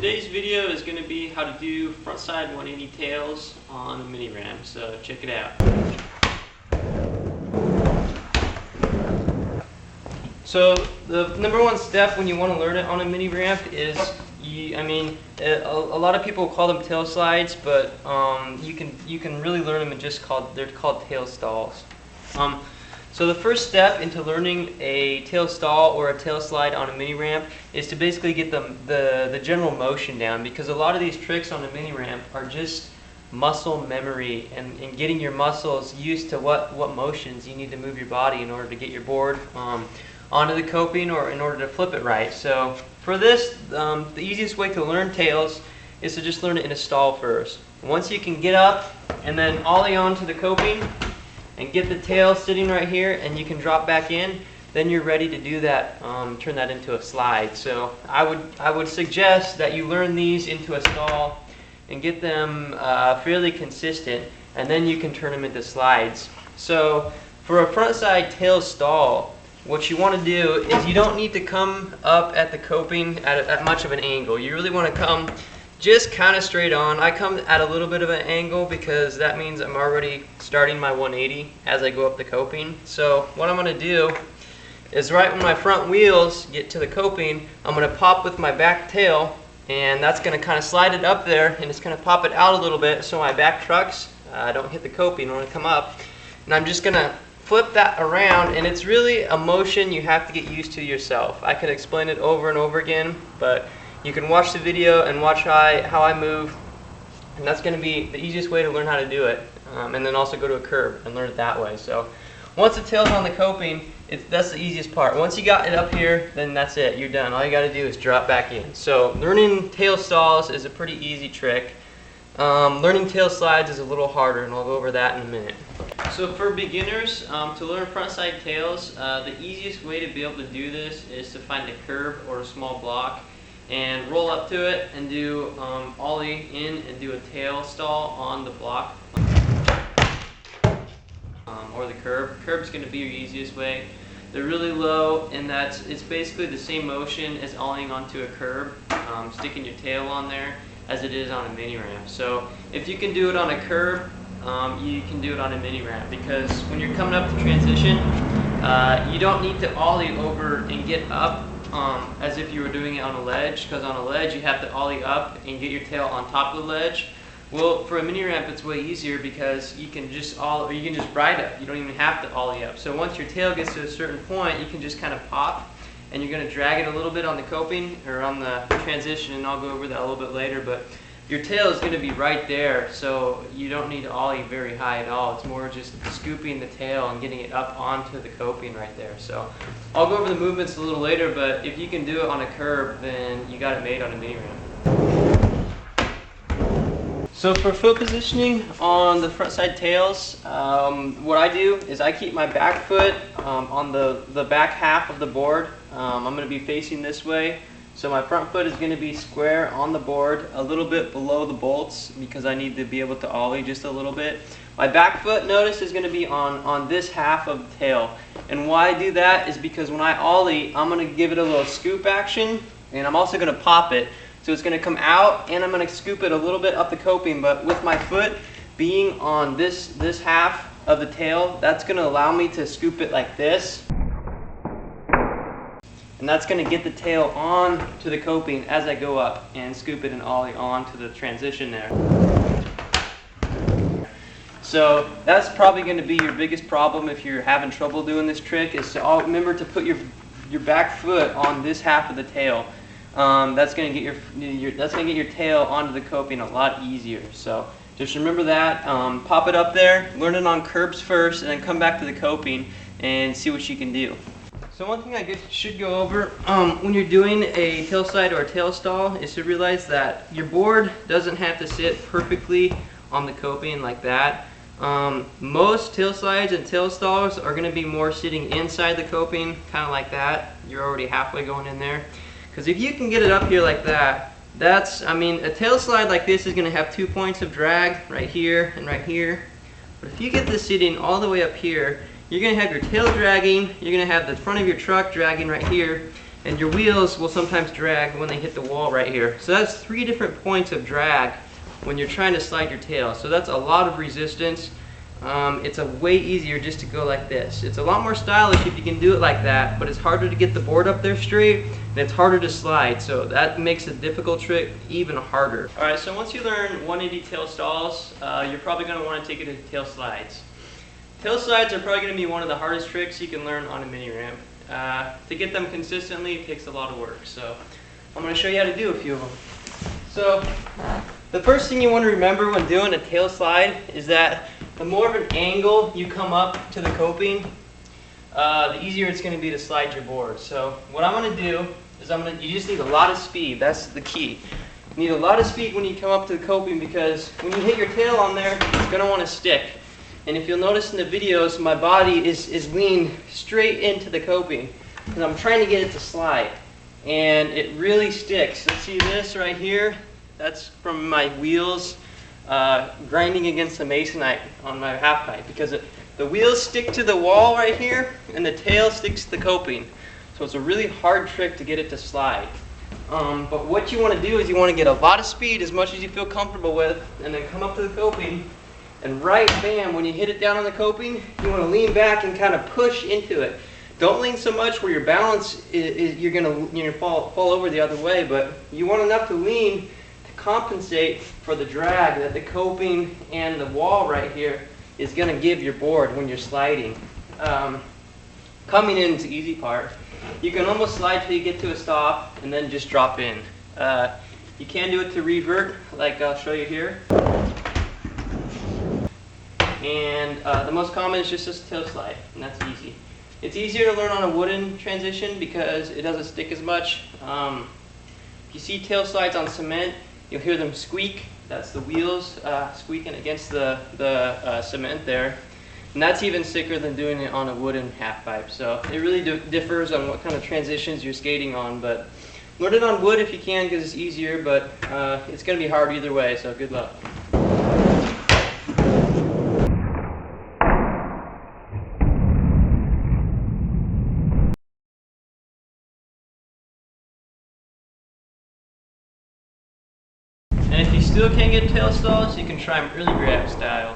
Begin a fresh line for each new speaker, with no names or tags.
Today's video is going to be how to do frontside 180 tails on a MiniRamp, so check it out. So the number one step when you want to learn it on a MiniRamp is, a lot of people call them Tailslides, but you can really learn them and they're called tail stalls. So the first step into learning a tail stall or a tail slide on a MiniRamp is to basically get the general motion down, because a lot of these tricks on a MiniRamp are just muscle memory and getting your muscles used to what motions you need to move your body in order to get your board onto the coping or in order to flip it right. So for this, the easiest way to learn tails is to just learn it in a stall first. Once you can get up and then ollie onto the coping and get the tail sitting right here, and you can drop back in, then you're ready to do that, turn that into a slide. So I would suggest that you learn these into a stall and get them fairly consistent, and then you can turn them into slides. So for a frontside tail stall, what you want to do is you don't need to come up at the coping at much of an angle. You really want to come just kind of straight on. I come at a little bit of an angle because that means I'm already starting my 180 as I go up the coping. So what I'm going to do is right when my front wheels get to the coping, I'm going to pop with my back tail, and that's going to kind of slide it up there, and it's going to pop it out a little bit so my back trucks don't hit the coping when I come up. And I'm just going to flip that around, and it's really a motion you have to get used to yourself. I could explain it over and over again, but you can watch the video and watch how I move, and that's going to be the easiest way to learn how to do it. And then also go to a curb and learn it that way. So once the tail's on the coping, that's the easiest part. Once you got it up here, then that's it. You're done. All you got to do is drop back in. So learning tail stalls is a pretty easy trick. Learning tail slides is a little harder, and I'll go over that in a minute. So for beginners, to learn frontside tails, the easiest way to be able to do this is to find a curb or a small block and roll up to it and do ollie in and do a tail stall on the block or the curb. Curb's going to be your easiest way. They're really low, and it's basically the same motion as ollieing onto a curb, sticking your tail on there, as it is on a MiniRamp. So if you can do it on a curb, you can do it on a MiniRamp, because when you're coming up the transition, you don't need to ollie over and get up as if you were doing it on a ledge, because on a ledge you have to ollie up and get your tail on top of the ledge. Well, for a MiniRamp it's way easier, because you can just ride up. You don't even have to ollie up. So once your tail gets to a certain point, you can just kind of pop, and you're going to drag it a little bit on the coping or on the transition, and I'll go over that a little bit later, but your tail is going to be right there, so you don't need to ollie very high at all. It's more just scooping the tail and getting it up onto the coping right there. So I'll go over the movements a little later, but if you can do it on a curb, then you got it made on a MiniRamp. So for foot positioning on the frontside tails, what I do is I keep my back foot on the back half of the board. I'm going to be facing this way. So my front foot is going to be square on the board, a little bit below the bolts, because I need to be able to ollie just a little bit. My back foot, notice, is going to be on this half of the tail. And why I do that is because when I ollie, I'm going to give it a little scoop action, and I'm also going to pop it. So it's going to come out, and I'm going to scoop it a little bit up the coping, but with my foot being on this half of the tail, that's going to allow me to scoop it like this. And that's going to get the tail on to the coping as I go up and scoop it and ollie on to the transition there. So that's probably going to be your biggest problem if you're having trouble doing this trick, is to remember to put your back foot on this half of the tail. That's going to get your tail onto the coping a lot easier. So just remember that. Pop it up there, learn it on curbs first, and then come back to the coping and see what you can do. So one thing I guess you should go over when you're doing a tail slide or a tail stall is to realize that your board doesn't have to sit perfectly on the coping like that. Most tail slides and tail stalls are going to be more sitting inside the coping, kind of like that. You're already halfway going in there. Because if you can get it up here like that, a tail slide like this is going to have 2 points of drag right here and right here. But if you get this sitting all the way up here, you're going to have your tail dragging, you're going to have the front of your truck dragging right here, and your wheels will sometimes drag when they hit the wall right here. So that's 3 different points of drag when you're trying to slide your tail. So that's a lot of resistance. It's a way easier just to go like this. It's a lot more stylish if you can do it like that, but it's harder to get the board up there straight, and it's harder to slide. So that makes a difficult trick even harder. All right, so once you learn 180 tail stalls, you're probably going to want to take it to tail slides. Tail slides are probably going to be one of the hardest tricks you can learn on a mini ramp. To get them consistently, it takes a lot of work. So I'm going to show you how to do a few of them. So the first thing you want to remember when doing a tail slide is that the more of an angle you come up to the coping, the easier it's going to be to slide your board. So what I'm going to do is you just need a lot of speed. That's the key. You need a lot of speed when you come up to the coping, because when you hit your tail on there, it's going to want to stick. And if you'll notice in the videos, my body is leaned straight into the coping, and I'm trying to get it to slide. And it really sticks. Let's see this right here. That's from my wheels grinding against the masonite on my half pipe, because the wheels stick to the wall right here, and the tail sticks to the coping. So it's a really hard trick to get it to slide. But what you want to do is you want to get a lot of speed, as much as you feel comfortable with, and then come up to the coping. And right, bam, when you hit it down on the coping, you want to lean back and kind of push into it. Don't lean so much where your balance you're going to fall over the other way, but you want enough to lean to compensate for the drag that the coping and the wall right here is going to give your board when you're sliding. Coming in is the easy part. You can almost slide till you get to a stop and then just drop in. You can do it to revert, like I'll show you here. And the most common is just this tail slide, and that's easy. It's easier to learn on a wooden transition because it doesn't stick as much. If you see tail slides on cement, you'll hear them squeak. That's the wheels squeaking against the cement there. And that's even sicker than doing it on a wooden half pipe. So it really differs on what kind of transitions you're skating on. But learn it on wood if you can, because it's easier, but it's going to be hard either way, so good luck. And if you still can't get tail stalls, you can try them early grab style.